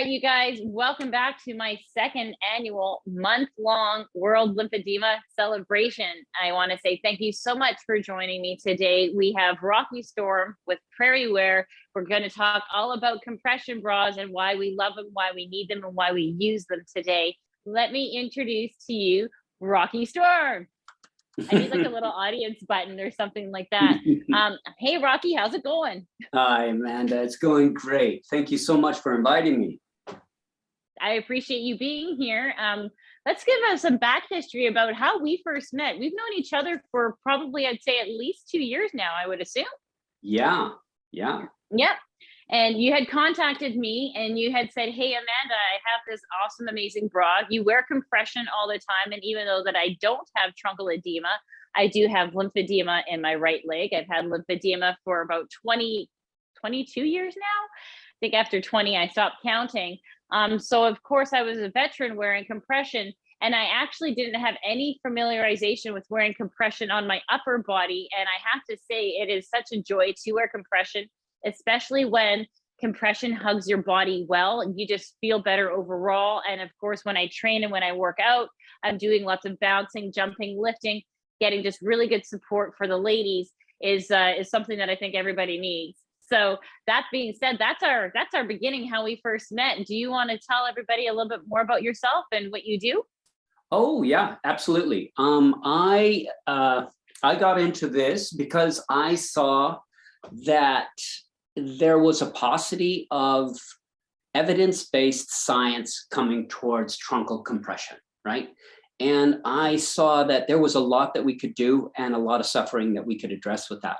right, you guys, welcome back to my second annual month-long World Lymphedema celebration. I want to say thank you so much for joining me today. We have Rocky Storm with Prairie Wear. We're going to talk all about compression bras and why we love them, why we need them, and why we use them today. Let me introduce to you Rocky Storm. I need like a little audience button or something like that. Hey, Rocky, how's it going? Hi, Amanda. It's going great. Thank you so much for inviting me. I appreciate you being here. Let's give us some back history about how we first met. We've known each other for probably, I'd say, at least 2 years now, I would assume. Yeah. Yep. And you had contacted me and you had said, hey, Amanda, I have this awesome, amazing bra. You wear compression all the time. And even though that I don't have truncal edema, I do have lymphedema in my right leg. I've had lymphedema for about 22 years now. I think after 20, I stopped counting. So of course I was a veteran wearing compression, and I actually didn't have any familiarization with wearing compression on my upper body. And I have to say, it is such a joy to wear compression, especially when compression hugs your body well and you just feel better overall. And of course, when I train and when I work out, I'm doing lots of bouncing, jumping, lifting, getting just really good support for the ladies is something that I think everybody needs. So that being said, that's our beginning, how we first met. Do you want to tell everybody a little bit more about yourself and what you do? Oh yeah, absolutely. I got into this because I saw that there was a paucity of evidence-based science coming towards truncal compression, right? And I saw that there was a lot that we could do and a lot of suffering that we could address with that.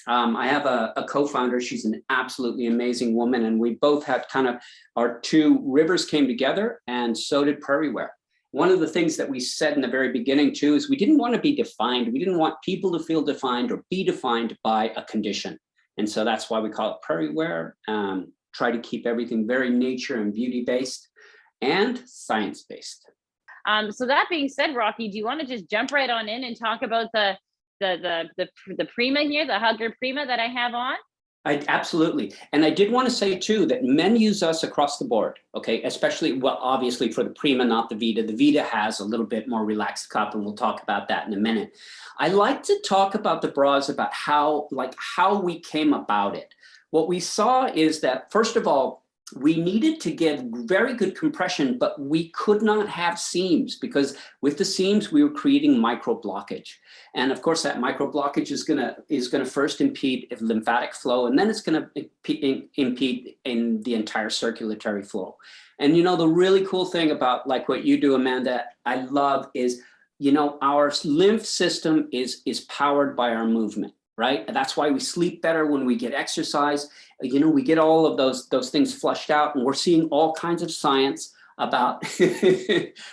I have a co-founder. She's an absolutely amazing woman. And we both had kind of our two rivers came together, and so did Prairie Wear. One of the things that we said in the very beginning too is we didn't want to be defined. We didn't want people to feel defined or be defined by a condition. And so that's why we call it Prairie Wear. Try to keep everything very nature and beauty based and science based. So that being said, Rocky, do you want to just jump right on in and talk about the Prima here, the Hugger Prima that I have on? Absolutely. And I did want to say too that men use us across the board, okay? Especially, well, obviously for the Prima, not the Vida. The Vida has a little bit more relaxed cup, and we'll talk about that in a minute. I like to talk about the bras, about how we came about it. What we saw is that, first of all, we needed to give very good compression, but we could not have seams, because with the seams we were creating micro blockage. And of course that micro blockage is gonna first impede lymphatic flow, and then it's gonna impede in the entire circulatory flow. And you know, the really cool thing about like what you do, Amanda, I love is, you know, our lymph system is powered by our movement. Right? And that's why we sleep better when we get exercise. You know, we get all of those things flushed out, and we're seeing all kinds of science about,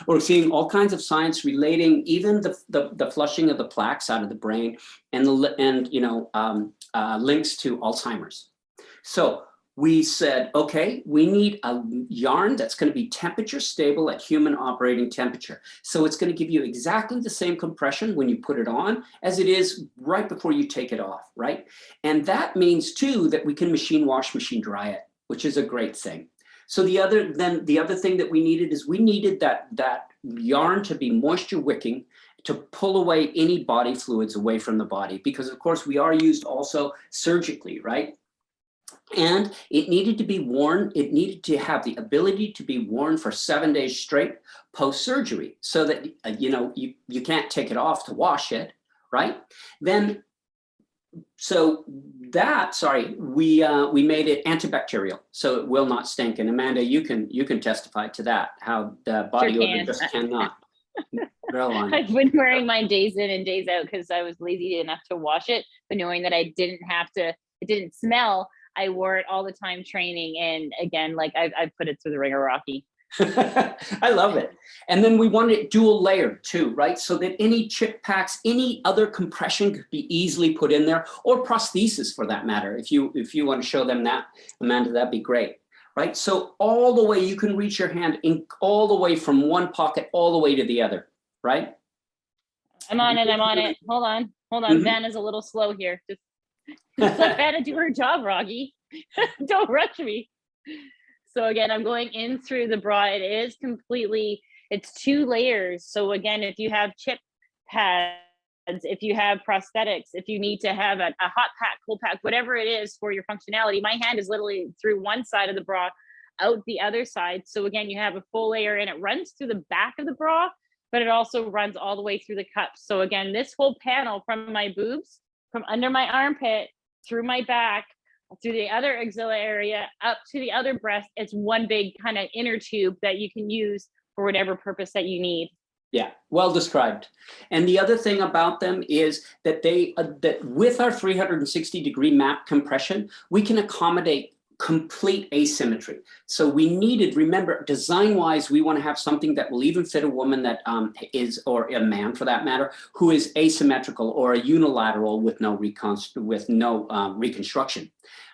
we're seeing all kinds of science relating even the flushing of the plaques out of the brain and links to Alzheimer's. So we said, okay, we need a yarn that's going to be temperature stable at human operating temperature. So it's going to give you exactly the same compression when you put it on as it is right before you take it off, right? And that means too that we can machine wash, machine dry it, which is a great thing. So the other thing that we needed is we needed that yarn to be moisture wicking, to pull away any body fluids away from the body, because of course we are used also surgically, right? And it needed to be worn, it needed to have the ability to be worn for 7 days straight post-surgery, so that, you know, you can't take it off to wash it, right? Then, so that, we made it antibacterial, so it will not stink. And Amanda, you can testify to that, how the body odor just cannot. I've been wearing mine days in and days out because I was lazy enough to wash it, but knowing that I didn't have to, it didn't smell, I wore it all the time training. And again, like I put it through the ringer, Rocky. I love it. And then we wanted it dual layered too, right? So that any chip packs, any other compression could be easily put in there, or prosthesis for that matter. If you want to show them that, Amanda, that'd be great, right? So all the way you can reach your hand in all the way from one pocket all the way to the other, right? I'm on it. Hold on. Vanna's a little slow here. Just let Vanna do her job, Rocky. Don't rush me. So again, I'm going in through the bra. It is completely, it's 2 layers. So again, if you have chip pads, if you have prosthetics, if you need to have a hot pack, cold pack, whatever it is for your functionality, my hand is literally through one side of the bra, out the other side. So again, you have a full layer and it runs through the back of the bra, but it also runs all the way through the cups. So again, this whole panel from my boobs, from under my armpit, through my back, through the other axilla area, up to the other breast, it's one big kind of inner tube that you can use for whatever purpose that you need. Yeah, well described. And the other thing about them is that they that with our 360-degree map compression, we can accommodate complete asymmetry. So we needed, remember, design-wise, we want to have something that will even fit a woman that is, or a man for that matter, who is asymmetrical or a unilateral with no reconstruction.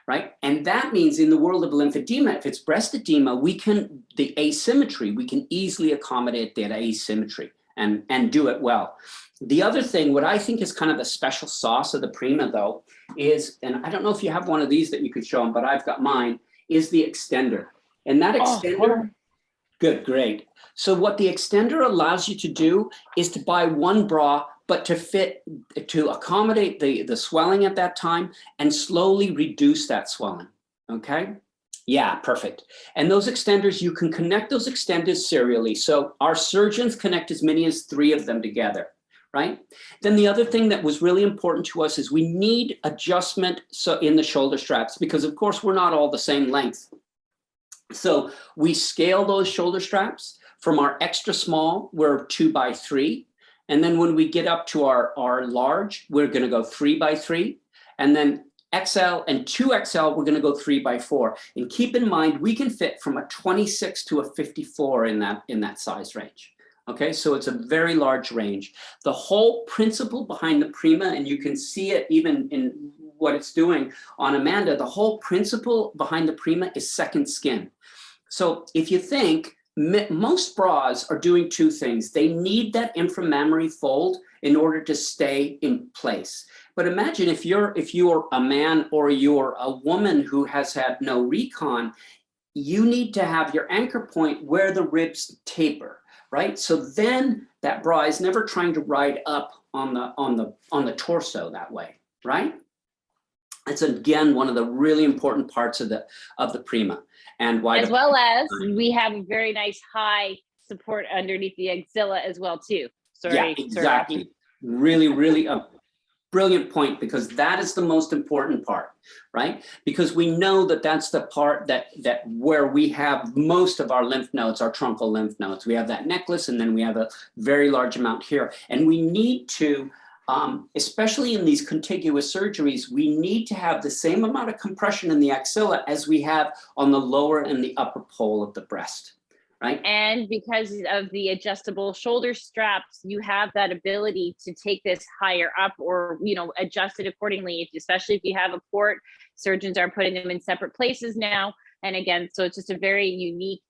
Right? And that means in the world of lymphedema, if it's breast edema, the asymmetry, we can easily accommodate that asymmetry and do it well. The other thing, what I think is kind of the special sauce of the Prima though, is, and I don't know if you have one of these that you could show them, but I've got mine, is the extender. And that extender, good, great. So what the extender allows you to do is to buy one bra, but to accommodate the swelling at that time and slowly reduce that swelling, okay? Yeah, perfect. And those extenders, you can connect those extenders serially. So our surgeons connect as many as 3 of them together, right? Then the other thing that was really important to us is we need adjustment in the shoulder straps, because of course we're not all the same length. So we scale those shoulder straps from our extra small, we're 2x3. And then when we get up to our large, we're going to go 3x3. And then XL and 2XL, we're going to go 3x4. And keep in mind, we can fit from a 26 to a 54 in that size range. Okay, so it's a very large range. The whole principle behind the Prima, and you can see it even in what it's doing on Amanda, the whole principle behind the Prima is second skin. So if you think, most bras are doing 2 things. They need that inframammary fold in order to stay in place. But imagine if you're a man or you're a woman who has had no recon, you need to have your anchor point where the ribs taper, right? So then that bra is never trying to ride up on the torso that way, right? It's again one of the really important parts of the Prima. And why, as well as we have a very nice high support underneath the axilla as well too. Sorry. Yeah, exactly. Really a brilliant point, because that is the most important part, right? Because we know that that's the part that where we have most of our lymph nodes, our truncal lymph nodes. We have that necklace, and then we have a very large amount here, and we need to. Especially in these contiguous surgeries, we need to have the same amount of compression in the axilla as we have on the lower and the upper pole of the breast, right? And because of the adjustable shoulder straps, you have that ability to take this higher up, or, you know, adjust it accordingly. Especially if you have a port, surgeons are putting them in separate places now. And again, so it's just a very unique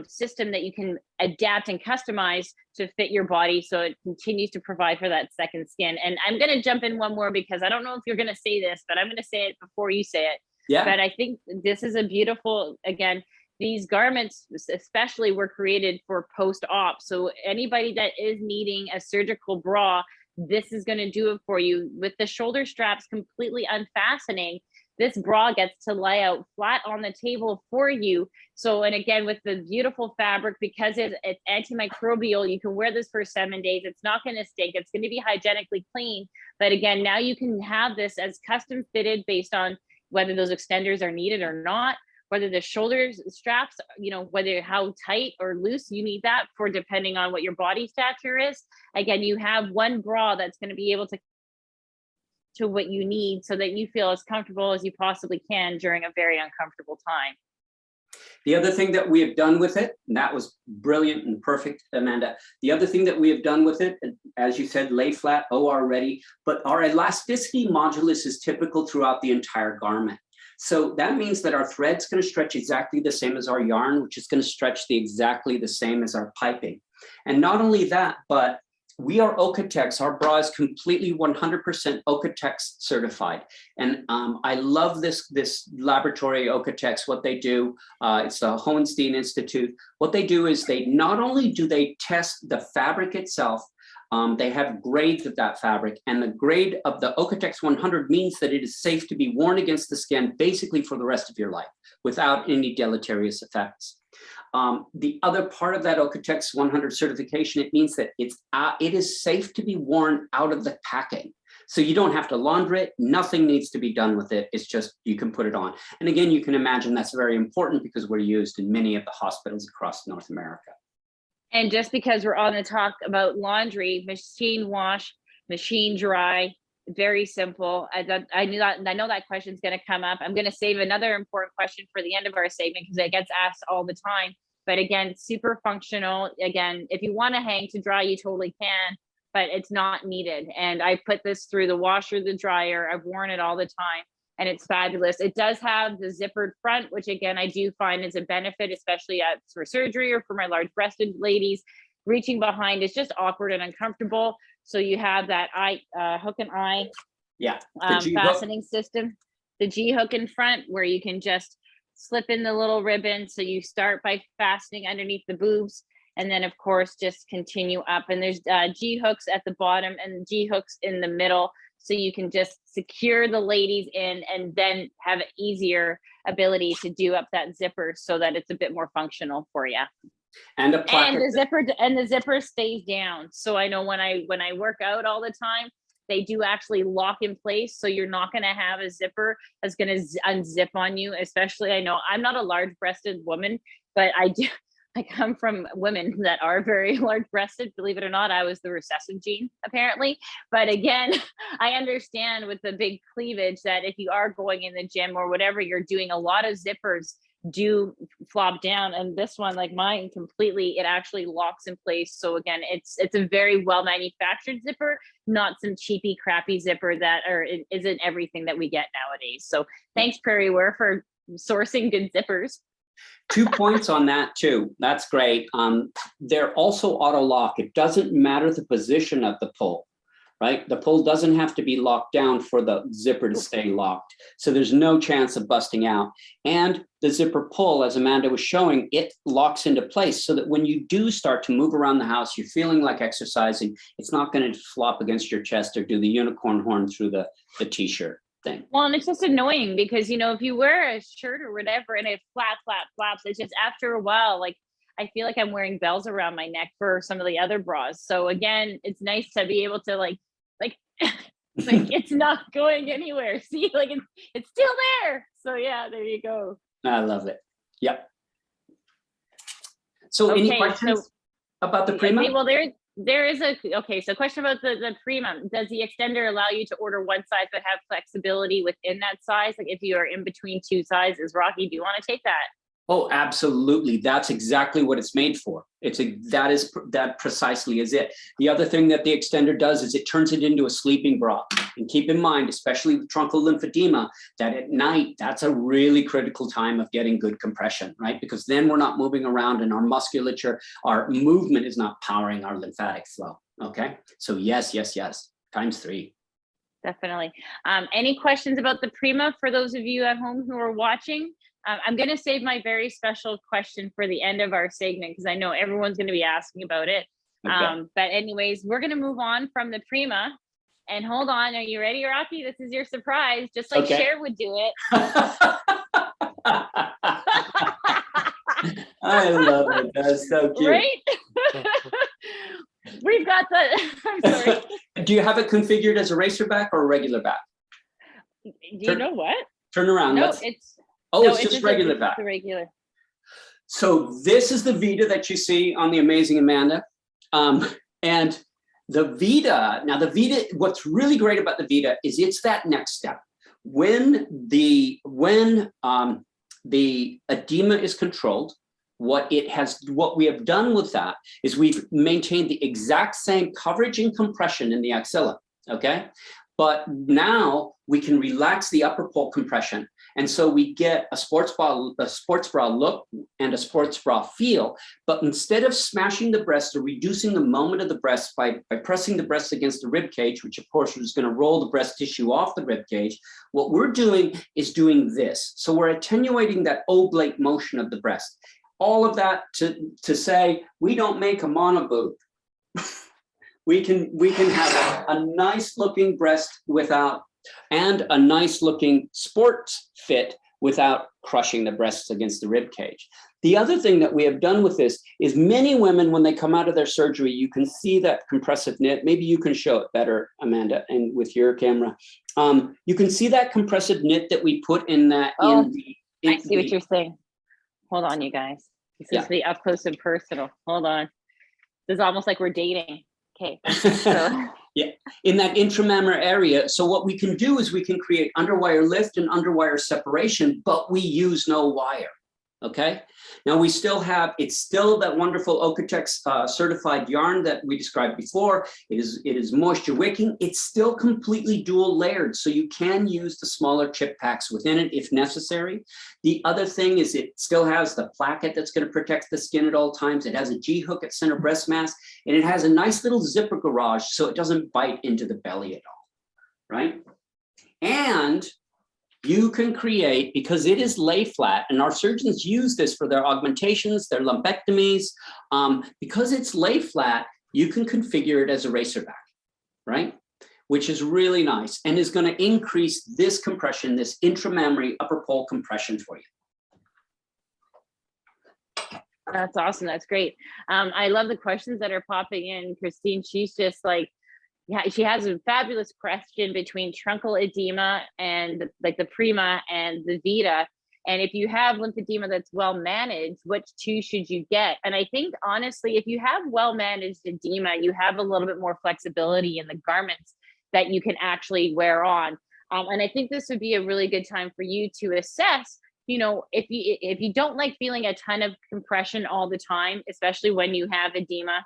system that you can adapt and customize to fit your body, so it continues to provide for that second skin. And I'm going to jump in one more, because I don't know if you're going to say this, but I'm going to say it before you say it. Yeah. But I think this is a beautiful, again, these garments especially were created for post-op. So anybody that is needing a surgical bra, this is going to do it for you. With the shoulder straps completely unfastening, this bra gets to lay out flat on the table for you. So, and again, with the beautiful fabric, because it's antimicrobial, you can wear this for 7 days. It's not going to stink. It's going to be hygienically clean. But again, now you can have this as custom fitted based on whether those extenders are needed or not, whether the shoulder straps, you know, whether how tight or loose you need that for, depending on what your body stature is. Again, you have one bra that's going to be able to what you need, so that you feel as comfortable as you possibly can during a very uncomfortable time. The other thing that we have done with it, and that was brilliant and perfect, Amanda. The other thing that we have done with it, as you said, lay flat, OR ready, but our elasticity modulus is typical throughout the entire garment. So that means that our thread's going to stretch exactly the same as our yarn, which is going to stretch exactly the same as our piping. And not only that, but we are Okotex. Our bra is completely 100% Okotex certified. And I love this laboratory, Okotex, what they do. It's the Hohenstein Institute. What they do is they not only do they test the fabric itself, they have grades of that fabric, and the grade of the Okotex 100 means that it is safe to be worn against the skin basically for the rest of your life without any deleterious effects. The other part of that Okotex 100 certification, it means that it is safe to be worn out of the packing. So you don't have to launder it. Nothing needs to be done with it. It's just, you can put it on. And again, you can imagine that's very important because we're used in many of the hospitals across North America. And just because we're on the talk about laundry, machine wash, machine dry, very simple. I know that question is going to come up. I'm going to save another important question for the end of our segment because it gets asked all the time. But again, super functional. Again, if you want to hang to dry, you totally can, but it's not needed. And I put this through the washer, the dryer. I've worn it all the time, and it's fabulous. It does have the zippered front, which again, I do find is a benefit, especially for surgery or for my large breasted ladies. Reaching behind is just awkward and uncomfortable. So you have that hook and eye fastening system, the G hook in front where you can just slip in the little ribbon. So you start by fastening underneath the boobs, and then of course just continue up. And there's G hooks at the bottom and G hooks in the middle. So you can just secure the ladies in and then have an easier ability to do up that zipper so that it's a bit more functional for you. And the zipper stays down. So I know when I work out all the time, they do actually lock in place. So you're not going to have a zipper that's going to unzip on you. Especially, I know I'm not a large breasted woman, but I come from women that are very large breasted. Believe it or not, I was the recessive gene apparently. But again, I understand with the big cleavage that if you are going in the gym or whatever you're doing, a lot of zippers do flop down, and this one, like mine, completely, it actually locks in place. So again, it's a very well manufactured zipper, not some cheapy crappy zipper that isn't everything that we get nowadays. So thanks, Prairie Wear, for sourcing good zippers. 2 points on that too. That's great. They're also auto lock. It doesn't matter the position of the pull, right? The pull doesn't have to be locked down for the zipper to stay locked. So there's no chance of busting out. And the zipper pull, as Amanda was showing, it locks into place so that when you do start to move around the house, you're feeling like exercising, it's not going to flop against your chest or do the unicorn horn through the t-shirt thing. Well, and it's just annoying because, you know, if you wear a shirt or whatever and it flaps, it's just after a while, like, I feel like I'm wearing bells around my neck for some of the other bras. So again, it's nice to be able to like it's not going anywhere. See, like it's still there. So yeah, there you go. I love it. Yep. So okay, any questions about the Prima? Okay, well, there is so question about the Prima. Does the extender allow you to order one size but have flexibility within that size? Like if you are in between two sizes, Rocky, do you want to take that? Oh, absolutely. That's exactly what it's made for. That precisely is it. The other thing that the extender does is it turns it into a sleeping bra. And keep in mind, especially with truncal lymphedema, that at night, that's a really critical time of getting good compression, right? Because then we're not moving around and our musculature, our movement is not powering our lymphatic flow. Okay. So yes, ×3. Definitely. Any questions about the Prima for those of you at home who are watching? I'm going to save my very special question for the end of our segment because I know everyone's going to be asking about it. Okay. But anyways, we're going to move on from the Prima. And hold on, are you ready, Rocky? This is your surprise, just like Cher would do it. I love it. That's so cute. Right? We've got I'm sorry. Do you have it configured as a racer back or a regular back? Do you know what? Turn around. No, it's just regular back. The regular. So this is the Vida that you see on the amazing Amanda. And the Vida, what's really great about the Vida is it's that next step. When the edema is controlled, what we have done with that is we've maintained the exact same coverage and compression in the axilla. Okay. But now we can relax the upper pole compression. And so we get a sports bra look and a sports bra feel. But instead of smashing the breast or reducing the moment of the breast by pressing the breast against the rib cage, which of course is going to roll the breast tissue off the rib cage, what we're doing is doing this. So we're attenuating that oblate motion of the breast. All of that to say, we don't make a monoboob. We can have a nice looking breast without, and a nice looking sports fit without crushing the breasts against the rib cage. The other thing that we have done with this is many women, when they come out of their surgery, you can see that compressive knit. Maybe you can show it better, Amanda, and with your camera. You can see that compressive knit that we put in that. Oh, I see what you're saying. Hold on, you guys. This is the up close and personal. Hold on. This is almost like we're dating. Okay. So. Yeah, in that intramammary area. So what we can do is we can create underwire lift and underwire separation, but we use no wire. Okay. Now we still have, it's still that wonderful Okotex certified yarn that we described before. It is moisture wicking. It's still completely dual layered. So you can use the smaller chip packs within it if necessary. The other thing is it still has the placket that's going to protect the skin at all times. It has a G hook at center breast mass, and it has a nice little zipper garage so it doesn't bite into the belly at all, right? And you can create, because it is lay flat, and our surgeons use this for their augmentations, their lumpectomies. Because it's lay flat, you can configure it as a racer back, right? Which is really nice and is going to increase this compression, this intramammary upper pole compression for you. That's awesome. That's great. I love the questions that are popping in. Christine, she's just like, yeah, she has a fabulous question between truncal edema and like the Prima and the Vida. And if you have lymphedema that's well managed, which two should you get? And I think honestly, if you have well managed edema, you have a little bit more flexibility in the garments that you can actually wear on. And I think this would be a really good time for you to assess, you know, if you don't like feeling a ton of compression all the time, especially when you have edema,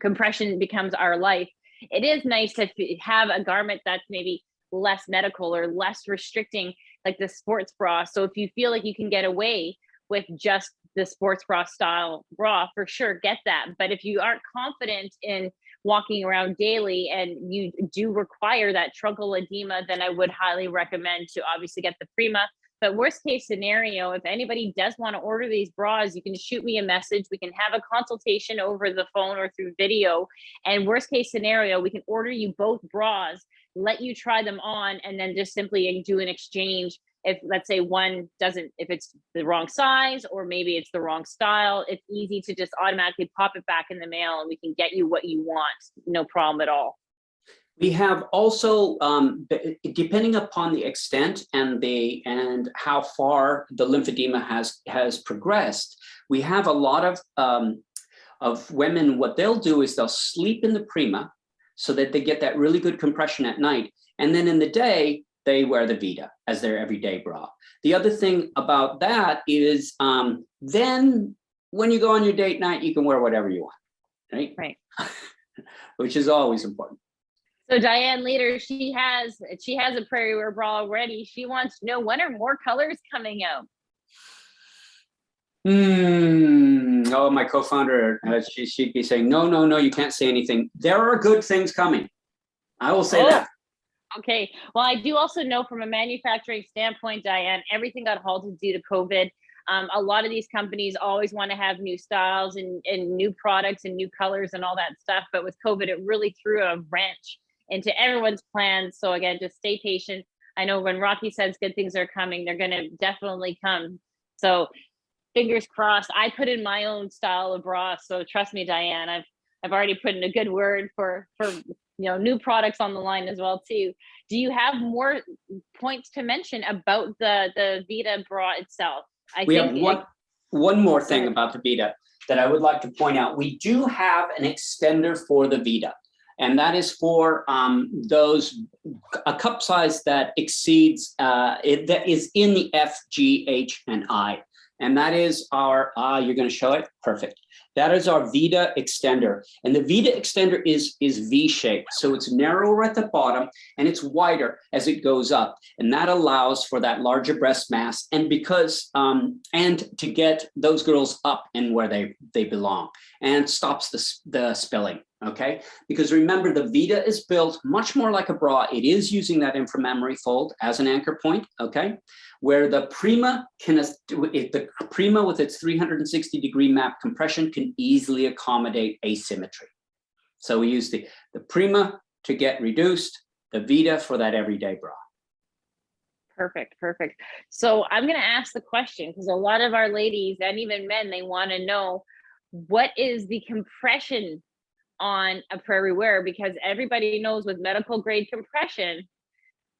compression becomes our life. It is nice to have a garment that's maybe less medical or less restricting, like the sports bra. So if you feel like you can get away with just the sports bra style bra, for sure, get that. But if you aren't confident in walking around daily and you do require that truncal edema, then I would highly recommend to obviously get the Prima. But worst case scenario, if anybody does want to order these bras, you can shoot me a message. We can have a consultation over the phone or through video. And worst case scenario, we can order you both bras, let you try them on, and then just simply do an exchange. If let's say one doesn't, if it's the wrong size or maybe it's the wrong style, it's easy to just automatically pop it back in the mail and we can get you what you want. No problem at all. We have also, depending upon the extent and how far the lymphedema has progressed, we have a lot of women. What they'll do is they'll sleep in the Prima so that they get that really good compression at night, and then in the day they wear the Vida as their everyday bra. The other thing about that is, then when you go on your date night, you can wear whatever you want, right? Right. Which is always important. So Diane Leader, she has a Prairie wear bra already. She wants to know, when are more colors coming out? Oh, my co-founder, she'd be saying, no, you can't say anything. There are good things coming. I will say that. Okay. Well, I do also know from a manufacturing standpoint, Diane, everything got halted due to COVID. A lot of these companies always want to have new styles and new products and new colors and all that stuff. But with COVID, it really threw a wrench into everyone's plans. So again, just stay patient. I know when Rocky says good things are coming, they're going to definitely come. So fingers crossed. I put in my own style of bra. So trust me, Diane, I've already put in a good word for new products on the line as well too. Do you have more points to mention about the Vida bra itself? We have one more thing about the Vida that I would like to point out. We do have an extender for the Vida. And that is for a cup size that exceeds, that is in the F, G, H, and I. And that is our, you're going to show it? Perfect. That is our Vida Extender. And the Vida Extender is V-shaped. So it's narrower at the bottom and it's wider as it goes up. And that allows for that larger breast mass and because, and to get those girls up and where they belong and stops the spilling. Okay, because remember the Vida is built much more like a bra. It is using that inframammary fold as an anchor point. Okay, where the Prima the Prima with its 360-degree map compression can easily accommodate asymmetry. So we use the Prima to get reduced, the Vida for that everyday bra. Perfect, perfect. So I'm going to ask the question because a lot of our ladies and even men, they want to know what is the compression on a Prairie wear, because everybody knows with medical grade compression,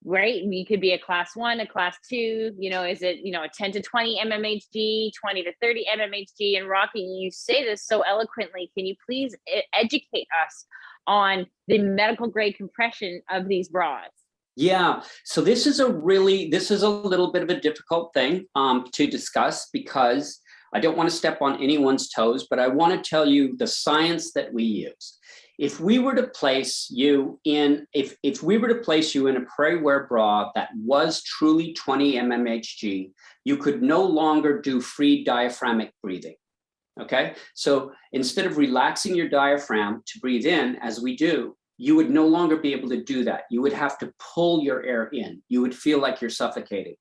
right? You could be a class 1, a class 2, you know, is it, you know, a 10 to 20 mmHg, 20 to 30 mmHg? And Rocky, you say this so eloquently. Can you please educate us on the medical grade compression of these bras? Yeah, so this is a little bit of a difficult thing to discuss because I don't want to step on anyone's toes, but I want to tell you the science that we use. If we were to place you in, if we were to place you in a Prairie wear bra that was truly 20 mmHg, you could no longer do free diaphragmic breathing. Okay, so instead of relaxing your diaphragm to breathe in as we do, you would no longer be able to do that. You would have to pull your air in. You would feel like you're suffocating.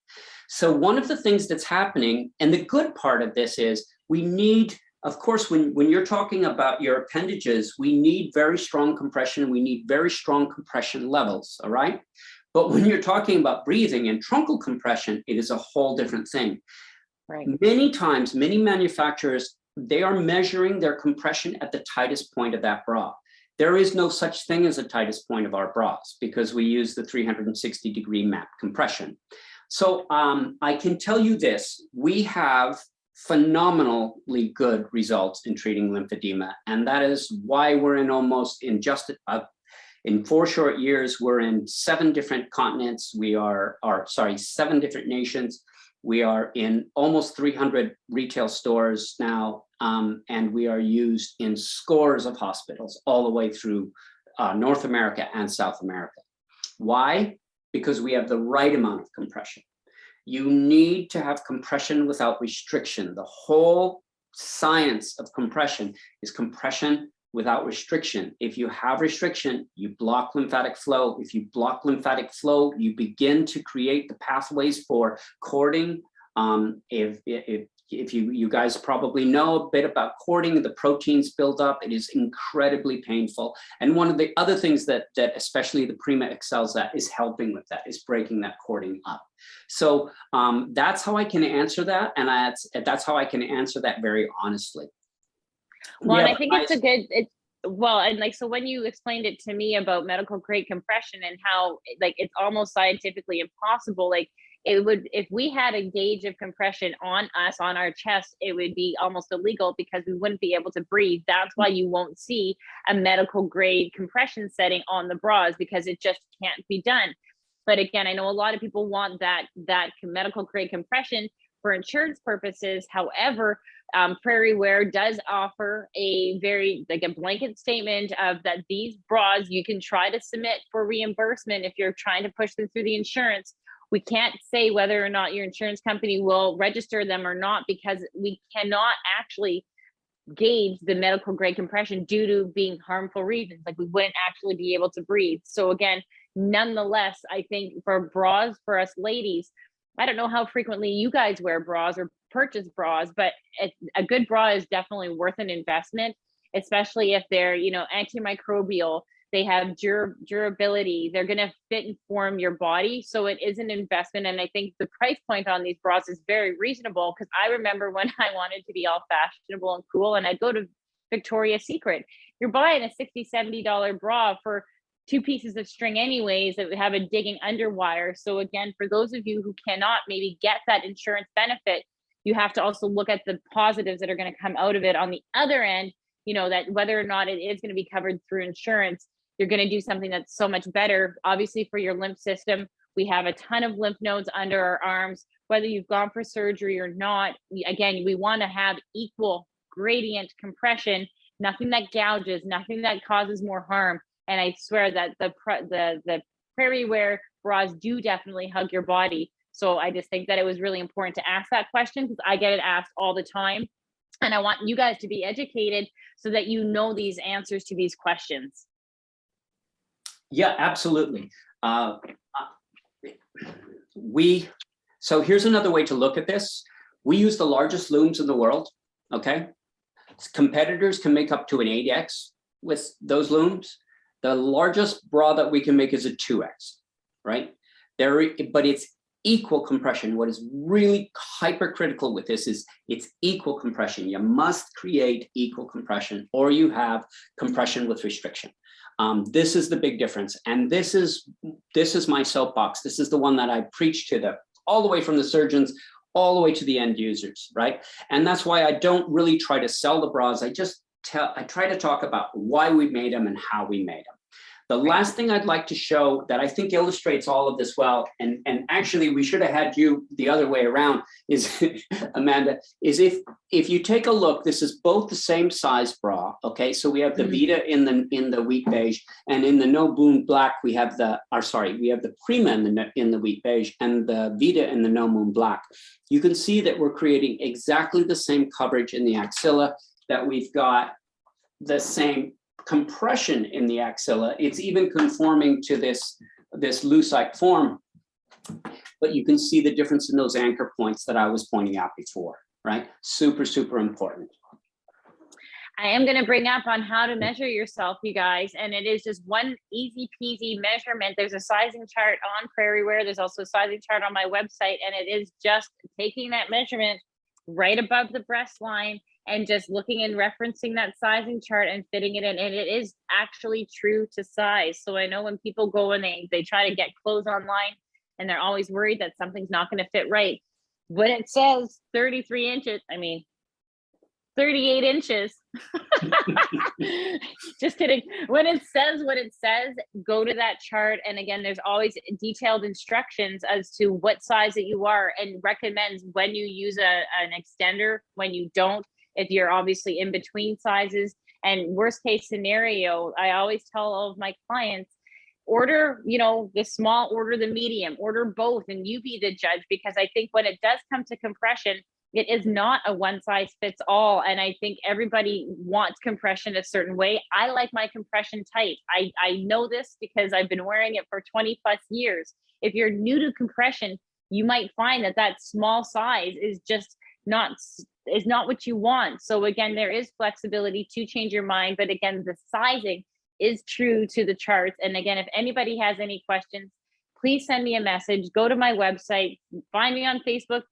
So one of the things that's happening, and the good part of this is we need, of course, when you're talking about your appendages, we need very strong compression. We need very strong compression levels, all right? But when you're talking about breathing and truncal compression, it is a whole different thing. Right. Many times, many manufacturers, they are measuring their compression at the tightest point of that bra. There is no such thing as a tightest point of our bras because we use the 360-degree map compression. So I can tell you this, we have phenomenally good results in treating lymphedema. And that is why we're in 4 short years, we're in 7 different continents. We are 7 different nations. We are in almost 300 retail stores now, and we are used in scores of hospitals all the way through North America and South America. Why? Because we have the right amount of compression. You need to have compression without restriction. The whole science of compression is compression without restriction. If you have restriction, you block lymphatic flow. If you block lymphatic flow, you begin to create the pathways for cording. If you guys probably know a bit about cording, the proteins build up. It is incredibly painful. And one of the other things that especially the Prima excels at is helping with that, is breaking that cording up. So that's how I can answer that. And that's how I can answer that very honestly. Well, and I think it's a good, and like, so when you explained it to me about medical grade compression and how like it's almost scientifically impossible, like it would, if we had a gauge of compression on us, on our chest, it would be almost illegal because we wouldn't be able to breathe. That's why you won't see a medical grade compression setting on the bras, because it just can't be done. But again, I know a lot of people want that medical grade compression for insurance purposes. However, Prairie Wear does offer a very, like a blanket statement of that these bras, you can try to submit for reimbursement if you're trying to push them through the insurance. We can't say whether or not your insurance company will register them or not, because we cannot actually gauge the medical grade compression due to being harmful reasons. Like we wouldn't actually be able to breathe. So again, nonetheless, I think for bras, for us ladies, I don't know how frequently you guys wear bras or purchase bras, but a good bra is definitely worth an investment, especially if they're, you know, antimicrobial, they have durability, they're going to fit and form your body. So it is an investment. And I think the price point on these bras is very reasonable, because I remember when I wanted to be all fashionable and cool and I'd go to Victoria's Secret, you're buying a $60-$70 bra for 2 pieces of string anyways that have a digging underwire. So again, for those of you who cannot maybe get that insurance benefit, you have to also look at the positives that are going to come out of it on the other end, you know, that whether or not it is going to be covered through insurance, you're going to do something that's so much better. Obviously for your lymph system, we have a ton of lymph nodes under our arms, whether you've gone for surgery or not. Again, we want to have equal gradient compression, nothing that gouges, nothing that causes more harm. And I swear that the Prairie wear bras do definitely hug your body. So I just think that it was really important to ask that question, because I get it asked all the time. And I want you guys to be educated so that you know these answers to these questions. Yeah, absolutely. So here's another way to look at this. We use the largest looms in the world, okay? Competitors can make up to an 8X with those looms. The largest bra that we can make is a 2X, right? But it's equal compression. What is really hypercritical with this is it's equal compression. You must create equal compression, or you have compression with restriction. This is the big difference. And this is my soapbox. This is the one that I preach to all the way from the surgeons all the way to the end users, right? And that's why I don't really try to sell the bras. I try to talk about why we made them and how we made them. The last thing I'd like to show that I think illustrates all of this well, and actually we should have had you the other way around, is Amanda, is if you take a look, this is both the same size bra, okay? So we have the Vida in the wheat beige, and in the no moon black we have the Prima in the wheat beige, and the Vida in the no moon black. You can see that we're creating exactly the same coverage in the axilla, that we've got the same compression in the axilla. It's even conforming to this loose-like form, but you can see the difference in those anchor points that I was pointing out before, right? Super, super important. I am going to bring up on how to measure yourself, you guys, and it is just one easy peasy measurement. There's a sizing chart on Prairie Wear. There's also a sizing chart on my website, and it is just taking that measurement right above the breast line and just looking and referencing that sizing chart and fitting it in. And it is actually true to size. So I know when people go and they try to get clothes online and they're always worried that something's not going to fit right. When it says 33 inches, I mean, 38 inches. Just kidding. When it says what it says, go to that chart. And again, there's always detailed instructions as to what size that you are, and recommends when you use an extender, when you don't, if you're obviously in between sizes. And worst case scenario, I always tell all of my clients, order, the small, order the medium, order both, and you be the judge, because I think when it does come to compression, it is not a one size fits all. And I think everybody wants compression a certain way. I like my compression tight. I know this because I've been wearing it for 20 plus years. If you're new to compression, you might find that small size is just not what you want. So again, there is flexibility to change your mind. But again, the sizing is true to the charts. And again, if anybody has any questions, please send me a message. Go to my website, find me on Facebook,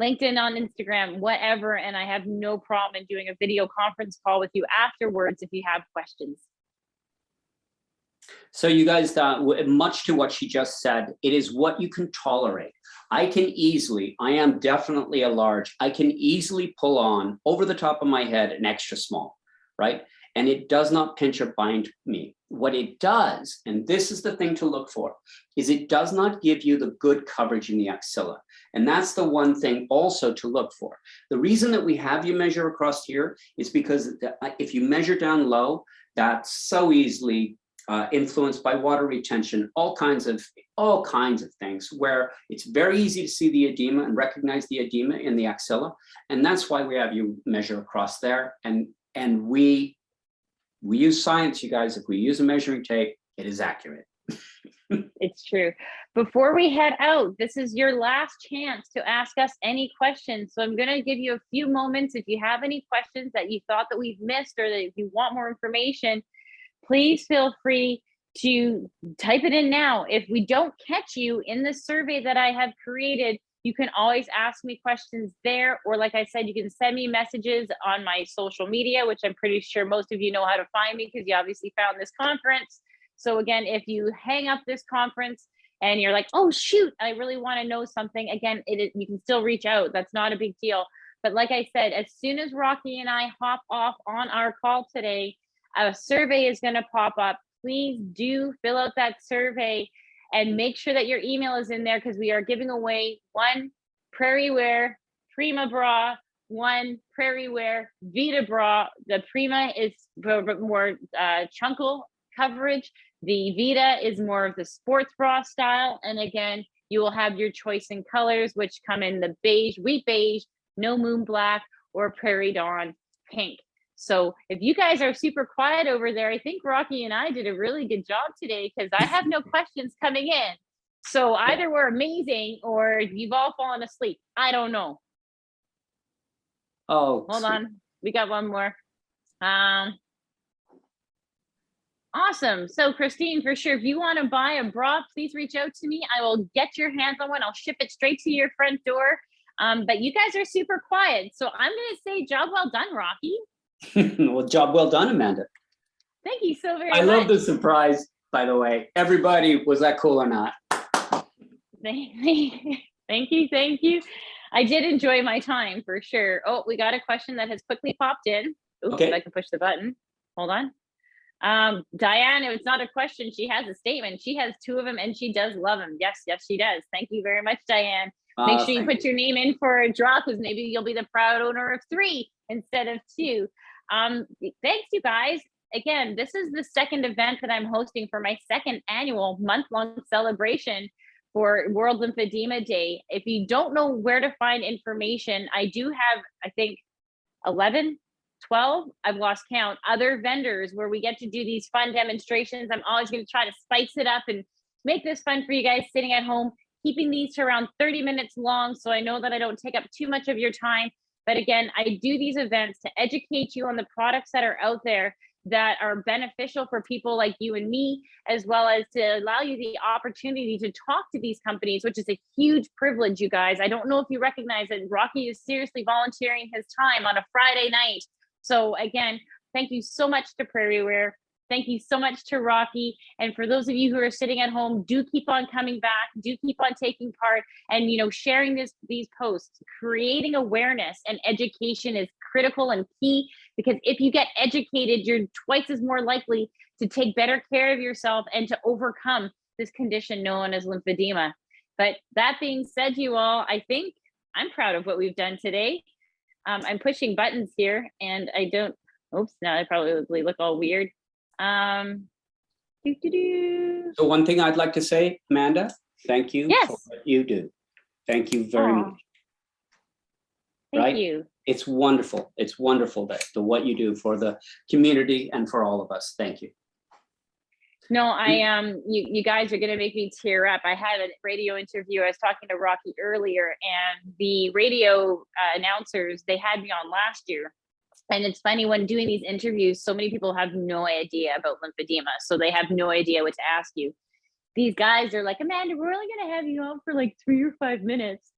LinkedIn, on Instagram, whatever. And I have no problem in doing a video conference call with you afterwards if you have questions. So you guys, much to what she just said, it is what you can tolerate. I am definitely a large. I can easily pull on over the top of my head an extra small, right? And it does not pinch or bind me. What it does, and this is the thing to look for, is it does not give you the good coverage in the axilla. And that's the one thing also to look for. The reason that we have you measure across here is because if you measure down low, that's so easily influenced by water retention, all kinds of things, where it's very easy to see the edema and recognize the edema in the axilla. And that's why we have you measure across there. And we use science, you guys. If we use a measuring tape, it is accurate. It's true. Before we head out, this is your last chance to ask us any questions. So I'm going to give you a few moments. If you have any questions that you thought that we've missed, or that if you want more information, please feel free to type it in now. If we don't catch you in the survey that I have created, you can always ask me questions there. Or like I said, you can send me messages on my social media, which I'm pretty sure most of you know how to find me because you obviously found this conference. So again, if you hang up this conference and you're like, oh, shoot, I really want to know something, again, you can still reach out. That's not a big deal. But like I said, as soon as Rocky and I hop off on our call today, a survey is going to pop up. Please do fill out that survey and make sure that your email is in there, because we are giving away one Prairie Wear Prima bra one Prairie wear Vida bra. The Prima is more chunkle coverage. The Vida is more of the sports bra style. And again, you will have your choice in colors, which come in the beige, wheat beige, no moon black, or Prairie Dawn pink. So if you guys are super quiet over there, I think Rocky and I did a really good job today because I have no questions coming in. So either we're amazing or you've all fallen asleep. I don't know. Oh, Hold on. We got one more. Awesome. So Christine, for sure, if you want to buy a bra, please reach out to me. I will get your hands on one. I'll ship it straight to your front door. But you guys are super quiet. So I'm going to say job well done, Rocky. Well, job well done, Amanda. Thank you so very much. I love the surprise, by the way. Everybody, was that cool or not? Thank you. Thank you. I did enjoy my time for sure. Oh, we got a question that has quickly popped in. Oops, Okay. if I can push the button. Hold on. Diane, it's not a question. She has a statement. She has 2 of them and she does love them. Yes, she does. Thank you very much, Diane. Make sure you put your name in for a draw because maybe you'll be the proud owner of 3 instead of 2. Thanks, you guys. Again, this is the second event that I'm hosting for my second annual month-long celebration for World Lymphedema Day. If you don't know where to find information, I do have, I think, 11, 12, I've lost count, other vendors where we get to do these fun demonstrations. I'm always going to try to spice it up and make this fun for you guys sitting at home, keeping these to around 30 minutes long. So I know that I don't take up too much of your time. But again, I do these events to educate you on the products that are out there that are beneficial for people like you and me, as well as to allow you the opportunity to talk to these companies, which is a huge privilege, you guys. I don't know if you recognize that Rocky is seriously volunteering his time on a Friday night. So again, thank you so much to Prairie Wear. Thank you so much to Rocky. And for those of you who are sitting at home, do keep on coming back, do keep on taking part and, sharing these posts. Creating awareness and education is critical and key, because if you get educated, you're twice as more likely to take better care of yourself and to overcome this condition known as lymphedema. But that being said, you all, I think I'm proud of what we've done today. I'm pushing buttons here and I don't, oops, now I probably look all weird. So one thing I'd like to say, Amanda, thank you Yes. for what you do. Thank you very much. Thank you. It's wonderful. It's wonderful that what you do for the community and for all of us. Thank you. No, you guys are gonna make me tear up. I had a radio interview. I was talking to Rocky earlier, and the radio announcers, they had me on last year. And it's funny, when doing these interviews, so many people have no idea about lymphedema. So they have no idea what to ask you. These guys are like, Amanda, we're only going to have you on for like 3 or 5 minutes.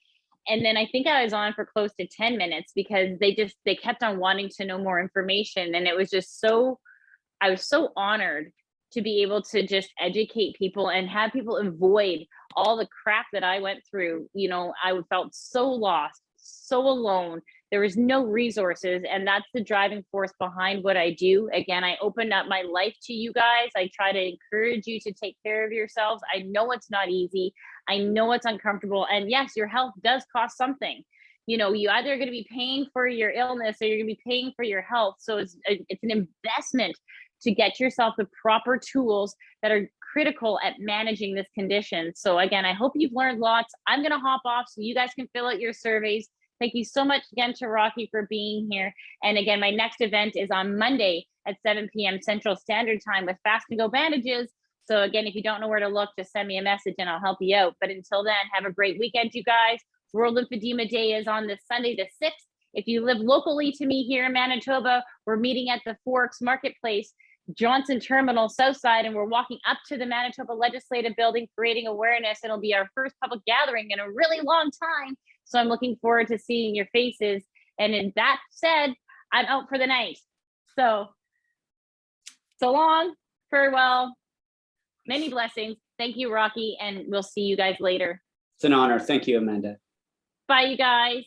And then I think I was on for close to 10 minutes because they kept on wanting to know more information. And it was just I was so honored to be able to just educate people and have people avoid all the crap that I went through. I felt so lost, so alone. There was no resources, and that's the driving force behind what I do. Again, I opened up my life to you guys. I try to encourage you to take care of yourselves. I know it's not easy. I know it's uncomfortable. And yes, your health does cost something. You either are going to be paying for your illness or you're going to be paying for your health. So it's an investment to get yourself the proper tools that are critical at managing this condition. So again, I hope you've learned lots. I'm going to hop off so you guys can fill out your surveys. Thank you so much again to Rocky for being here. And again, my next event is on Monday at 7 p.m. Central Standard Time with Fast and Go bandages. So again, if you don't know where to look, just send me a message and I'll help you out. But until then, have a great weekend, you guys. World Lymphedema Day is on this Sunday, the 6th. If you live locally to me here in Manitoba, we're meeting at the Forex Marketplace, Johnson Terminal, Southside, and we're walking up to the Manitoba Legislative Building, creating awareness. It'll be our first public gathering in a really long time. So I'm looking forward to seeing your faces. And in that said, I'm out for the night. So long, farewell, many blessings. Thank you, Rocky, and we'll see you guys later. It's an honor. Thank you, Amanda. Bye, you guys.